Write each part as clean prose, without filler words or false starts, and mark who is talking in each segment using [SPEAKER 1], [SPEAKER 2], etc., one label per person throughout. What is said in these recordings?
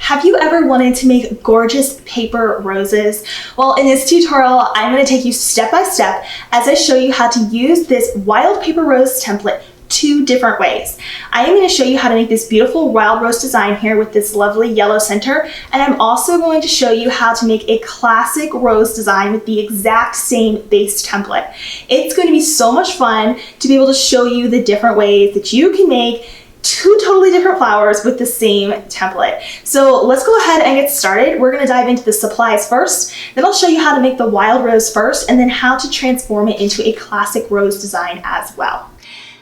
[SPEAKER 1] Have you ever wanted to make gorgeous paper roses? Well, in this tutorial, I'm going to take you step by step as I show you how to use this wild paper rose template two different ways. I am going to show you how to make this beautiful wild rose design here with this lovely yellow center, and I'm also going to show you how to make a classic rose design with the exact same base template. It's going to be so much fun to be able to show you the different ways that you can make two totally different flowers with the same template. So let's go ahead and get started. We're going to dive into the supplies first, then I'll show you how to make the wild rose first, and then how to transform it into a classic rose design as well.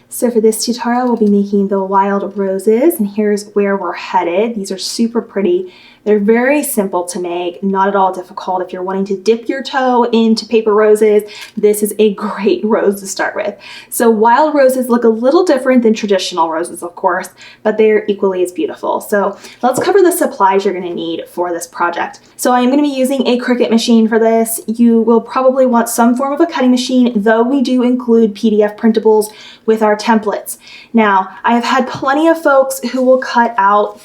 [SPEAKER 1] So for this tutorial, we'll be making the wild roses, and here's where we're headed. These are super pretty. They're very simple to make, not at all difficult. If you're wanting to dip your toe into paper roses, this is a great rose to start with. So wild roses look a little different than traditional roses, of course, but they're equally as beautiful. So let's cover the supplies you're gonna need for this project. So I'm gonna be using a Cricut machine for this. You will probably want some form of a cutting machine, though we do include PDF printables with our templates. Now, I have had plenty of folks who will cut out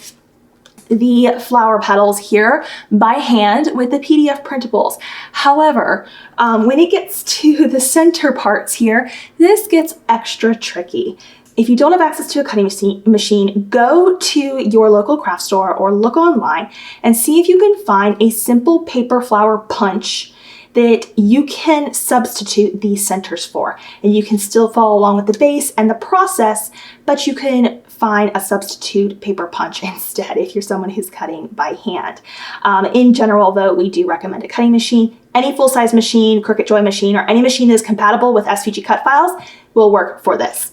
[SPEAKER 1] the flower petals here by hand with the PDF printables. However, when it gets to the center parts here, this gets extra tricky. If you don't have access to a cutting machine, go to your local craft store or look online and see if you can find a simple paper flower punch that you can substitute these centers for. And you can still follow along with the base and the process, but you can find a substitute paper punch instead if you're someone who's cutting by hand. In general, though, we do recommend a cutting machine. Any full-size machine, Cricut Joy machine, or any machine that is compatible with SVG cut files will work for this.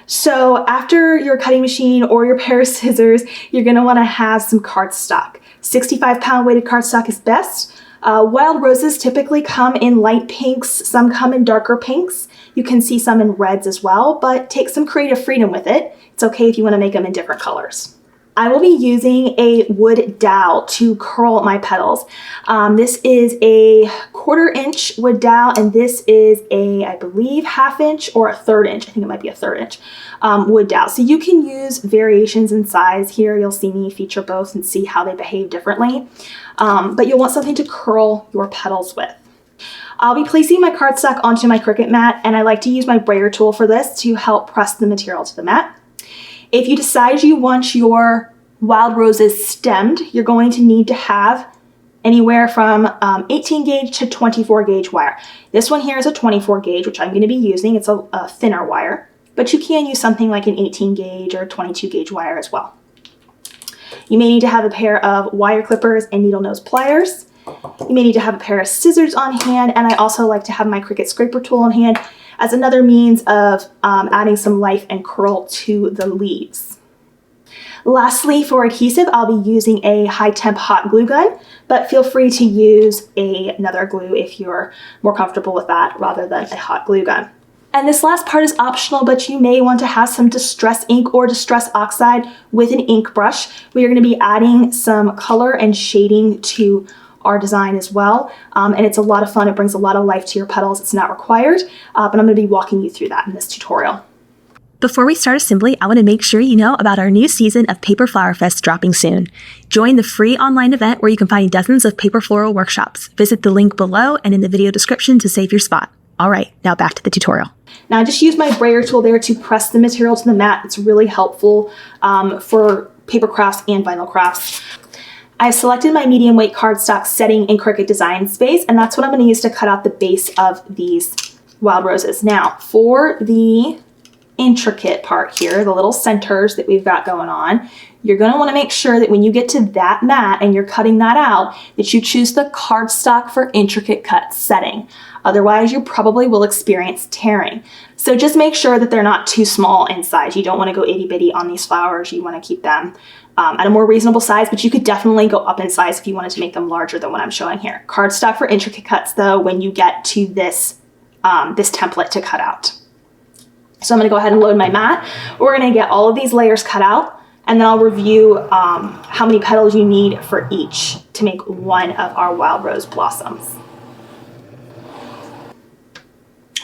[SPEAKER 1] So after your cutting machine or your pair of scissors, you're gonna wanna have some cardstock. 65-pound weighted cardstock is best. Wild roses typically come in light pinks, some come in darker pinks. You can see some in reds as well, but take some creative freedom with it. It's okay if you want to make them in different colors. I will be using a wood dowel to curl my petals. This is a 1/4 inch wood dowel, and this is a, I believe, 1/2 inch or a 1/3 inch. I think it might be a 1/3 inch wood dowel. So you can use variations in size here. You'll see me feature both and see how they behave differently. But you'll want something to curl your petals with. I'll be placing my cardstock onto my Cricut mat, and I like to use my brayer tool for this to help press the material to the mat. If you decide you want your wild roses stemmed, you're going to need to have anywhere from 18 gauge to 24 gauge wire. This one here is a 24 gauge, which I'm going to be using. It's a thinner wire, but you can use something like an 18 gauge or 22 gauge wire as well. You may need to have a pair of wire clippers and needle nose pliers. You may need to have a pair of scissors on hand, and I also like to have my Cricut scraper tool on hand as another means of adding some life and curl to the leaves. Lastly, for adhesive, I'll be using a high temp hot glue gun, but feel free to use another glue if you're more comfortable with that rather than a hot glue gun. And this last part is optional, but you may want to have some distress ink or distress oxide with an ink brush. We are going to be adding some color and shading to our design as well. And it's a lot of fun. It brings a lot of life to your petals. It's not required, but I'm going to be walking you through that in this tutorial.
[SPEAKER 2] Before we start assembly, I want to make sure you know about our new season of Paper Flower Fest dropping soon. Join the free online event where you can find dozens of paper floral workshops. Visit the link below and in the video description to save your spot. All right, now back to the tutorial.
[SPEAKER 1] Now I just use my brayer tool there to press the material to the mat. It's really helpful for paper crafts and vinyl crafts. I've selected my medium weight cardstock setting in Cricut Design Space, and that's what I'm going to use to cut out the base of these wild roses. Now, for the intricate part here, the little centers that we've got going on, you're going to want to make sure that when you get to that mat and you're cutting that out, that you choose the cardstock for intricate cut setting. Otherwise, you probably will experience tearing. So just make sure that they're not too small in size. You don't want to go itty bitty on these flowers. You want to keep them at a more reasonable size, but you could definitely go up in size if you wanted to make them larger than what I'm showing here. Cardstock for intricate cuts, though, when you get to this, this template to cut out. So I'm going to go ahead and load my mat. We're going to get all of these layers cut out, and then I'll review how many petals you need for each to make one of our wild rose blossoms.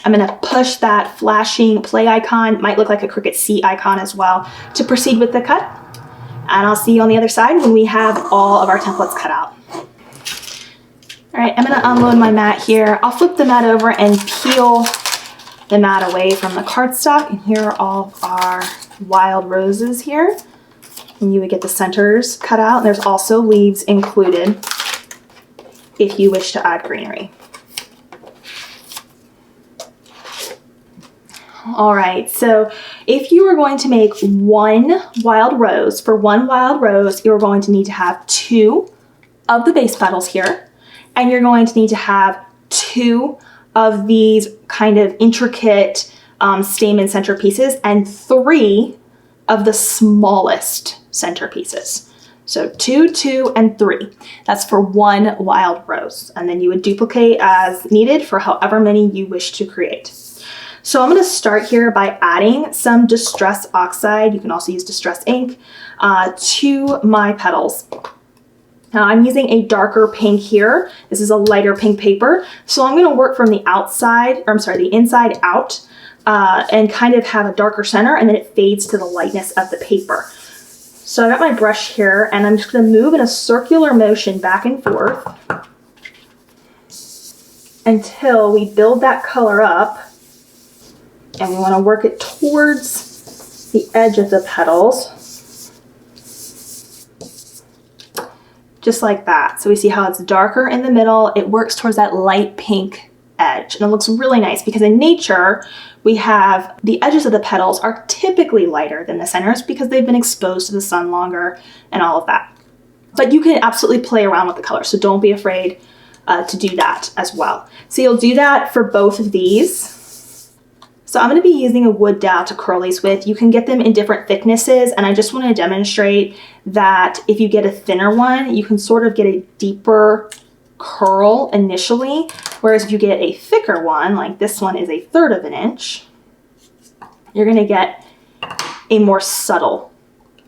[SPEAKER 1] I'm going to push that flashing play icon, might look like a Cricut C icon as well, to proceed with the cut. And I'll see you on the other side when we have all of our templates cut out. All right, I'm gonna unload my mat here. I'll flip the mat over and peel the mat away from the cardstock. And here are all of our wild roses here. And you would get the centers cut out. And there's also leaves included if you wish to add greenery. All right, so if you are going to make one wild rose, for one wild rose, you're going to need to have 2 of the base petals here. And you're going to need to have 2 of these kind of intricate stamen centerpieces and 3 of the smallest centerpieces. So 2, 2, and 3. That's for one wild rose. And then you would duplicate as needed for however many you wish to create. So I'm going to start here by adding some Distress Oxide, you can also use Distress Ink, to my petals. Now I'm using a darker pink here. This is a lighter pink paper. So I'm gonna work from the the inside out and kind of have a darker center, and then it fades to the lightness of the paper. So I got my brush here and I'm just gonna move in a circular motion back and forth until we build that color up. And we wanna work it towards the edge of the petals. Just like that. So we see how it's darker in the middle. It works towards that light pink edge. And it looks really nice because in nature, we have the edges of the petals are typically lighter than the centers because they've been exposed to the sun longer and all of that. But you can absolutely play around with the color. So don't be afraid to do that as well. So you'll do that for both of these. So I'm going to be using a wood dowel to curl these with. You can get them in different thicknesses, and I just want to demonstrate that if you get a thinner one, you can sort of get a deeper curl initially, whereas if you get a thicker one, like this one is 1/3 of an inch, you're going to get a more subtle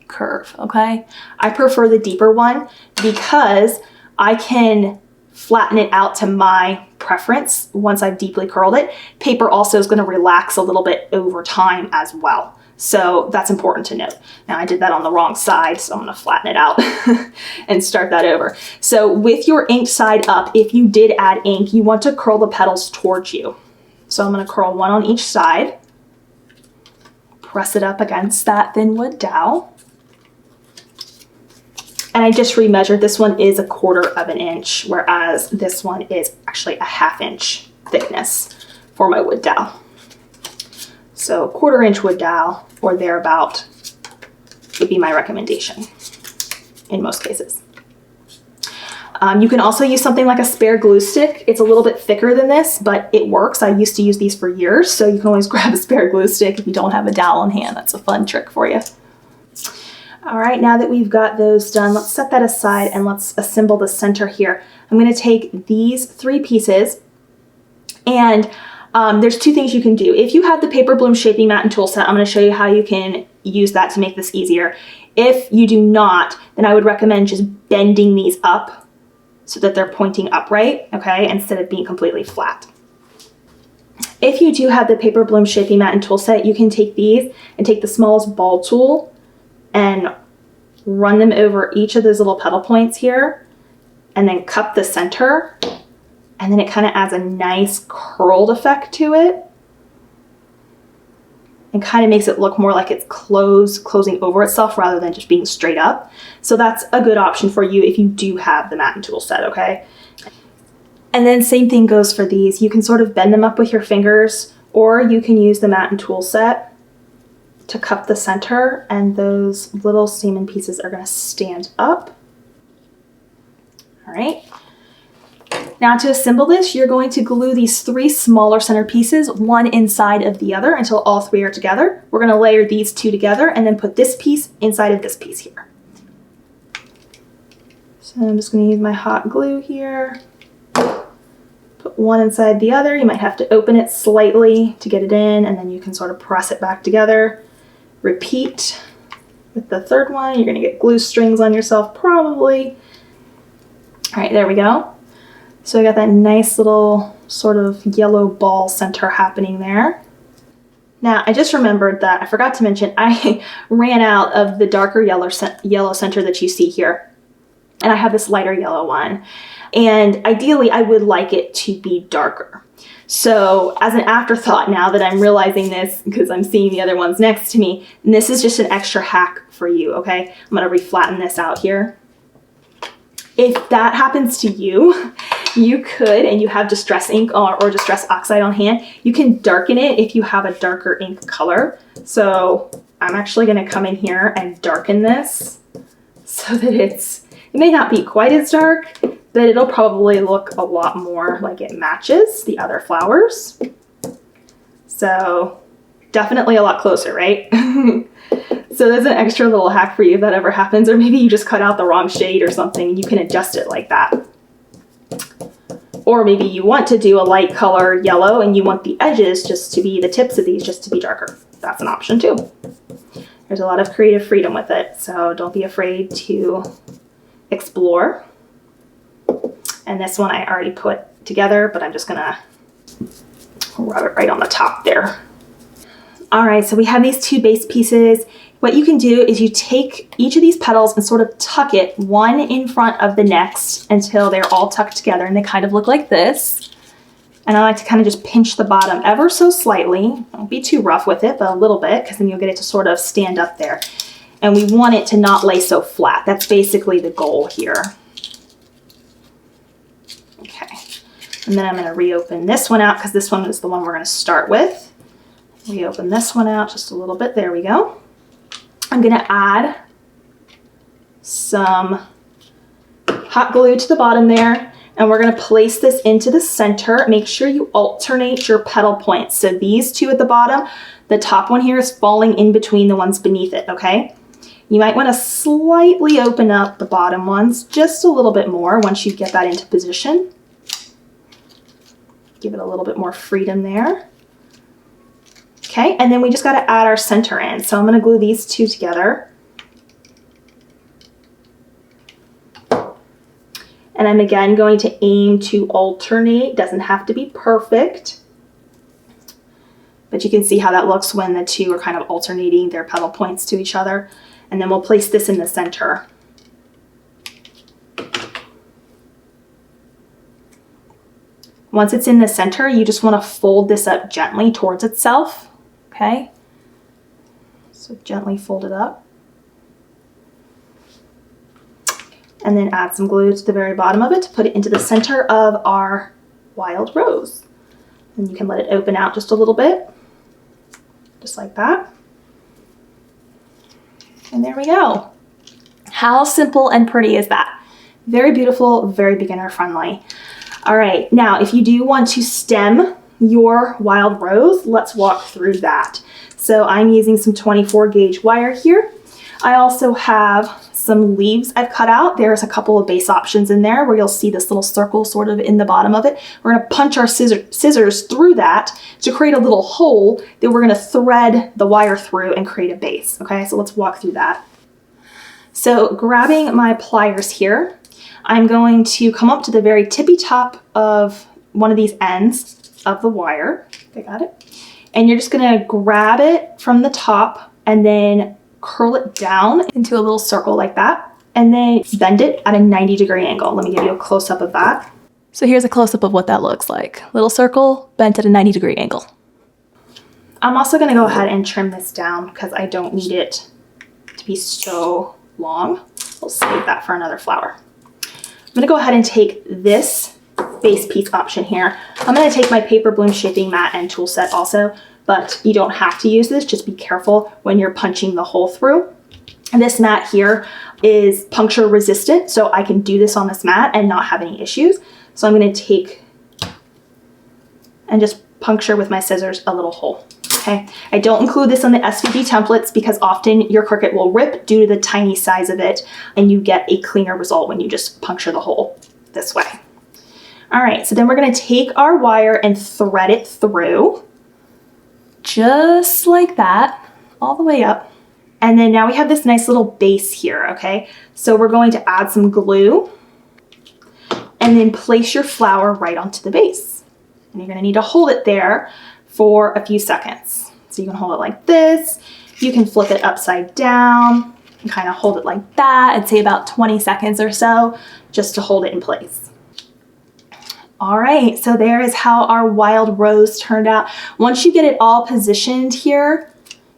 [SPEAKER 1] curve, okay? I prefer the deeper one because I can flatten it out to my preference once I've deeply curled it. Paper also is going to relax a little bit over time as well. So that's important to note. Now I did that on the wrong side, so I'm going to flatten it out and start that over. So with your inked side up, if you did add ink, you want to curl the petals towards you. So I'm going to curl one on each side, press it up against that thin wood dowel. And I just remeasured, this one is 1/4 of an inch, whereas this one is actually 1/2 inch thickness for my wood dowel. So 1/4 inch wood dowel or thereabout would be my recommendation in most cases. You can also use something like a spare glue stick. It's a little bit thicker than this, but it works. I used to use these for years, so you can always grab a spare glue stick if you don't have a dowel on hand. That's a fun trick for you. All right, now that we've got those done, let's set that aside and let's assemble the center here. I'm gonna take these 3 pieces and there's 2 things you can do. If you have the Paper Bloom shaping mat and tool set, I'm gonna show you how you can use that to make this easier. If you do not, then I would recommend just bending these up so that they're pointing upright, okay, instead of being completely flat. If you do have the Paper Bloom shaping mat and tool set, you can take these and take the smallest ball tool and run them over each of those little petal points here and then cup the center, and then it kind of adds a nice curled effect to it and kind of makes it look more like it's closing over itself rather than just being straight up. So that's a good option for you if you do have the mat and tool set, okay? And then same thing goes for these. You can sort of bend them up with your fingers, or you can use the mat and tool set to cup the center, and those little stamen pieces are going to stand up. All right. Now to assemble this, you're going to glue these 3 smaller center pieces, one inside of the other until all 3 are together. We're going to layer these 2 together and then put this piece inside of this piece here. So I'm just going to use my hot glue here. Put one inside the other. You might have to open it slightly to get it in, and then you can sort of press it back together. Repeat with the 3rd one. You're going to get glue strings on yourself probably. All right, there we go. So I got that nice little sort of yellow ball center happening there. Now, I just remembered that I forgot to mention I ran out of the darker yellow center that you see here. And I have this lighter yellow one. And ideally, I would like it to be darker. So as an afterthought, now that I'm realizing this, because I'm seeing the other ones next to me, and this is just an extra hack for you, okay? I'm gonna reflatten this out here. If that happens to you, you could, and you have distress ink or distress oxide on hand, you can darken it if you have a darker ink color. So I'm actually gonna come in here and darken this so that it may not be quite as dark, but it'll probably look a lot more like it matches the other flowers. So definitely a lot closer, right? So there's an extra little hack for you if that ever happens, or maybe you just cut out the wrong shade or something and you can adjust it like that. Or maybe you want to do a light color yellow and you want the edges just to be, the tips of these just to be darker. That's an option too. There's a lot of creative freedom with it, so don't be afraid to explore. And this one I already put together, but I'm just gonna rub it right on the top there. All right, so we have these two base pieces. What you can do is you take each of these petals and sort of tuck it one in front of the next until they're all tucked together and they kind of look like this. And I like to kind of just pinch the bottom ever so slightly. Don't be too rough with it, but a little bit, because then you'll get it to sort of stand up there. And we want it to not lay so flat. That's basically the goal here. Okay, and then I'm going to reopen this one out because this one is the one we're going to start with. Reopen this one out just a little bit. There we go. I'm going to add some hot glue to the bottom there, and we're going to place this into the center. Make sure you alternate your petal points. So these two at the bottom, the top one here is falling in between the ones beneath it, okay? You might want to slightly open up the bottom ones just a little bit more once you get that into position. Give it a little bit more freedom there. Okay, and then we just got to add our center in. So I'm going to glue these two together. And I'm again going to aim to alternate. Doesn't have to be perfect. But you can see how that looks when the two are kind of alternating their petal points to each other. And then we'll place this in the center. Once it's in the center, you just want to fold this up gently towards itself, okay? So gently fold it up. And then add some glue to the very bottom of it to put it into the center of our wild rose. And you can let it open out just a little bit, just like that. And there we go. How simple and pretty is that? Very beautiful, very beginner friendly. All right, now if you do want to stem your wild rose, let's walk through that. So I'm using some 24 gauge wire here. I also have some leaves I've cut out. There's a couple of base options in there where you'll see this little circle sort of in the bottom of it. We're gonna punch our scissors through that to create a little hole that we're gonna thread the wire through and create a base, okay? So let's walk through that. So grabbing my pliers here, I'm going to come up to the very tippy top of one of these ends of the wire. I got it. And you're just gonna grab it from the top and then curl it down into a little circle like that, and then bend it at a 90-degree angle. Let me give you a close-up of that. So here's a close-up of what that looks like. Little circle bent at a 90-degree angle. I'm also gonna go ahead and trim this down because I don't need it to be so long. We'll save that for another flower. I'm gonna go ahead and take this base piece option here. I'm gonna take my paper bloom shaping mat and tool set also, but you don't have to use this. Just be careful when you're punching the hole through. And this mat here is puncture resistant, so I can do this on this mat and not have any issues. So I'm gonna take and just puncture with my scissors a little hole. Okay, I don't include this on the SVG templates because often your Cricut will rip due to the tiny size of it, and you get a cleaner result when you just puncture the hole this way. All right, so then we're gonna take our wire and thread it through, just like that, all the way up. And then now we have this nice little base here, okay? So we're going to add some glue and then place your flower right onto the base. And you're gonna need to hold it there for a few seconds. So you can hold it like this. You can flip it upside down and kind of hold it like that. I'd say about 20 seconds or so just to hold it in place. All right, so there is how our wild rose turned out. Once you get it all positioned here,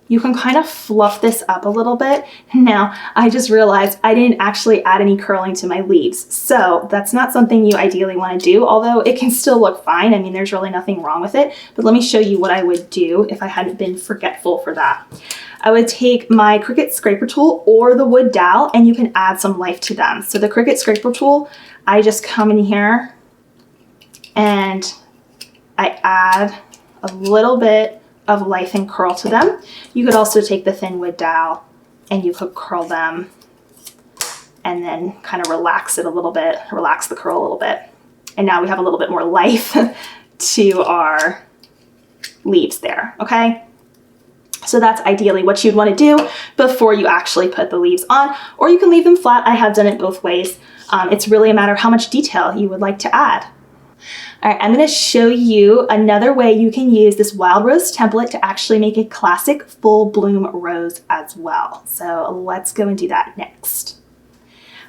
[SPEAKER 1] you can kind of fluff this up a little bit. Now, I just realized I didn't actually add any curling to my leaves. So that's not something you ideally want to do, although it can still look fine. I mean, there's really nothing wrong with it. But let me show you what I would do if I hadn't been forgetful for that. I would take my Cricut scraper tool or the wood dowel, and you can add some life to them. So the Cricut scraper tool, I just come in here and I add a little bit of life and curl to them. You could also take the thin wood dowel and you could curl them and then kind of relax it a little bit, relax the curl a little bit. And now we have a little bit more life to our leaves there, okay? So that's ideally what you'd want to do before you actually put the leaves on, or you can leave them flat. I have done it both ways. It's really a matter of how much detail you would like to add. All right, I'm going to show you another way you can use this wild rose template to actually make a classic full bloom rose as well. So let's go and do that next.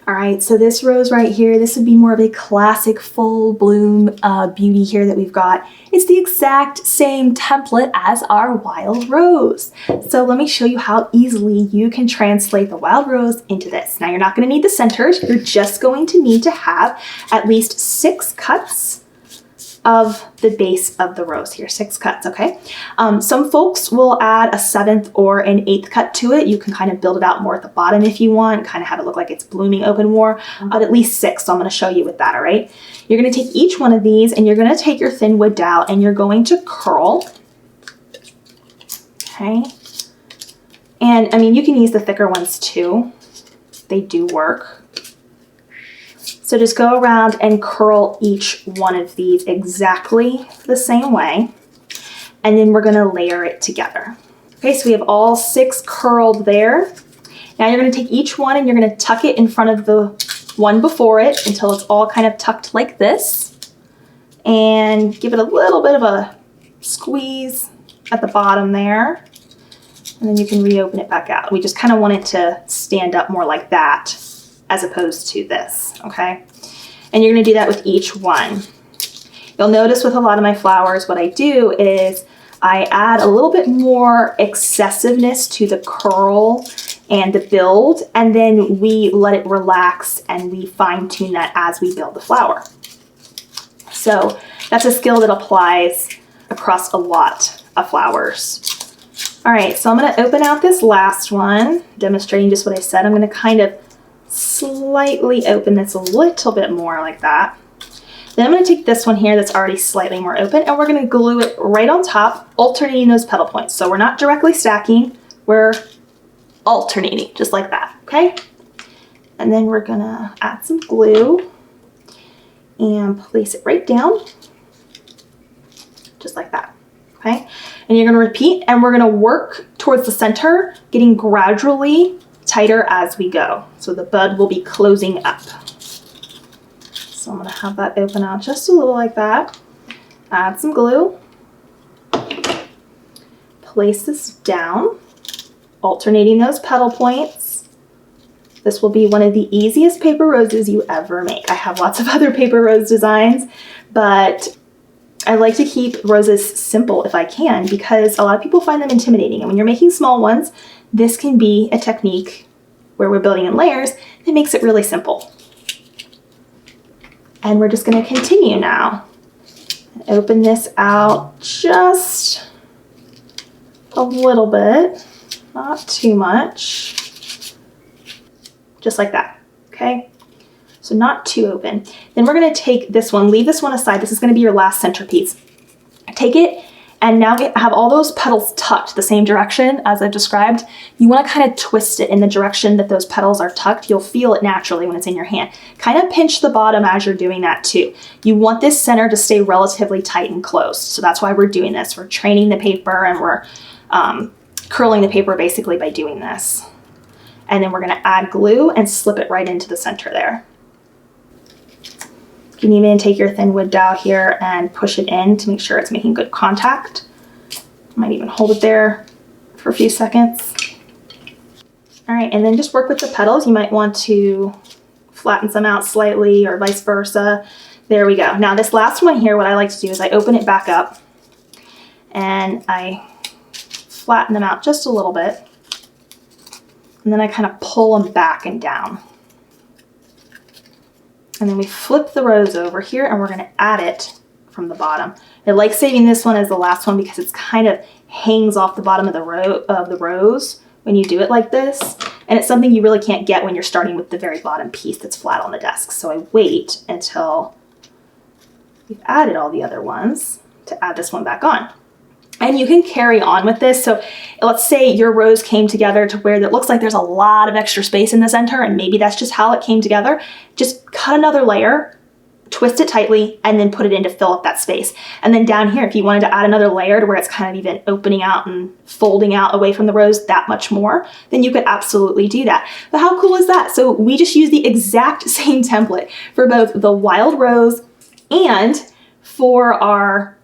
[SPEAKER 1] All right, so this rose right here, this would be more of a classic full bloom beauty here that we've got. It's the exact same template as our wild rose. So let me show you how easily you can translate the wild rose into this. Now you're not going to need the centers. You're just going to need to have at least 6 cuts of the base of the rose here, 6 cuts, okay? Some folks will add a 7th or an 8th cut to it. You can kind of build it out more at the bottom if you want, kind of have it look like it's blooming open more, but at least 6, so I'm gonna show you with that, all right? You're gonna take each one of these and you're gonna take your thin wood dowel and you're going to curl, okay? And I mean, you can use the thicker ones too. They do work. So just go around and curl each one of these exactly the same way. And then we're gonna layer it together. Okay, so we have all 6 curled there. Now you're gonna take each one and you're gonna tuck it in front of the one before it until it's all kind of tucked like this. And give it a little bit of a squeeze at the bottom there. And then you can reopen it back out. We just kind of want it to stand up more like that, as opposed to this, okay? And you're gonna do that with each one. You'll notice with a lot of my flowers, what I do is I add a little bit more excessiveness to the curl and the build, and then we let it relax and we fine tune that as we build the flower. So that's a skill that applies across a lot of flowers. All right, so I'm gonna open out this last one, demonstrating just what I said. I'm gonna kind of slightly open this a little bit more like that. Then I'm going to take this one here that's already slightly more open and we're going to glue it right on top, alternating those petal points. So we're not directly stacking, we're alternating just like that, okay? And then we're going to add some glue and place it right down, just like that, okay? And you're going to repeat and we're going to work towards the center, getting gradually tighter as we go. So the bud will be closing up. So I'm gonna have that open out just a little like that. Add some glue. Place this down, alternating those petal points. This will be one of the easiest paper roses you ever make. I have lots of other paper rose designs, but I like to keep roses simple if I can because a lot of people find them intimidating. And when you're making small ones, this can be a technique where we're building in layers that makes it really simple. And we're just going to continue now. Open this out just a little bit, not too much, just like that, okay? So not too open. Then we're going to take this one, leave this one aside. This is going to be your last centerpiece. Take it, and now we have all those petals tucked the same direction as I've described. You want to kind of twist it in the direction that those petals are tucked. You'll feel it naturally when it's in your hand. Kind of pinch the bottom as you're doing that too. You want this center to stay relatively tight and closed. So that's why we're doing this. We're training the paper and we're curling the paper basically by doing this. And then we're going to add glue and slip it right into the center there. You can even take your thin wood dowel here and push it in to make sure it's making good contact Might even hold it there for a few seconds. All right, and then just work with the petals. You might want to flatten some out slightly or vice versa. There we go. Now this last one here, what I like to do is I open it back up and I flatten them out just a little bit. And then I kind of pull them back and down. And then we flip the rose over here and we're gonna add it from the bottom. I like saving this one as the last one because it's kind of hangs off the bottom of the rose when you do it like this. And it's something you really can't get when you're starting with the very bottom piece that's flat on the desk. So I wait until we've added all the other ones to add this one back on. And you can carry on with this. So let's say your rose came together to where it looks like there's a lot of extra space in the center, and maybe that's just how it came together. Just cut another layer, twist it tightly, and then put it in to fill up that space. And then down here, if you wanted to add another layer to where it's kind of even opening out and folding out away from the rose that much more, then you could absolutely do that. But how cool is that? So we just use the exact same template for both the wild rose and for our,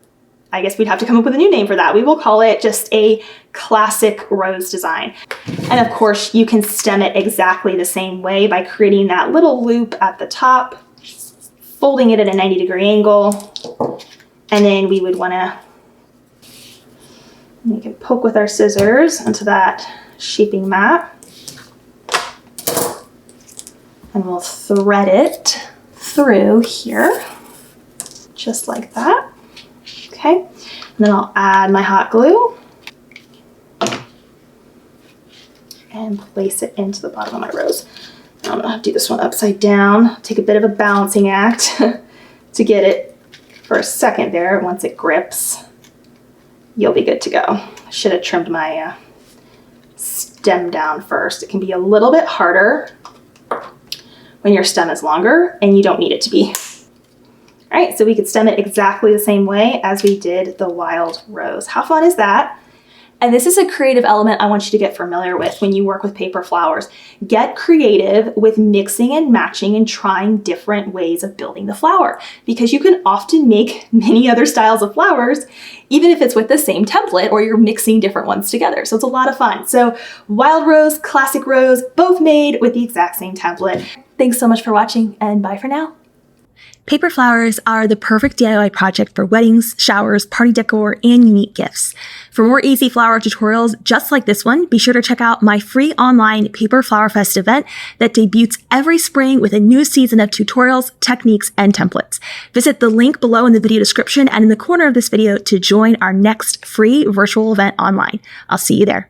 [SPEAKER 1] I guess we'd have to come up with a new name for that. We will call it just a classic rose design. And of course, you can stem it exactly the same way by creating that little loop at the top, folding it at a 90-degree angle, and then we would want to, we can poke with our scissors into that shaping mat, and we'll thread it through here, just like that. Okay, and then I'll add my hot glue and place it into the bottom of my rose. Now I'm gonna have to do this one upside down, take a bit of a balancing act to get it for a second there. Once it grips, you'll be good to go. I should have trimmed my stem down first. It can be a little bit harder when your stem is longer and you don't need it to be. All right, so we could stem it exactly the same way as we did the wild rose. How fun is that? And this is a creative element I want you to get familiar with when you work with paper flowers. Get creative with mixing and matching and trying different ways of building the flower, because you can often make many other styles of flowers, even if it's with the same template or you're mixing different ones together. So it's a lot of fun. So wild rose, classic rose, both made with the exact same template. Thanks so much for watching, and bye for now.
[SPEAKER 2] Paper flowers are the perfect DIY project for weddings, showers, party decor, and unique gifts. For more easy flower tutorials just like this one, be sure to check out my free online Paper Flower Fest event that debuts every spring with a new season of tutorials, techniques, and templates. Visit the link below in the video description and in the corner of this video to join our next free virtual event online. I'll see you there.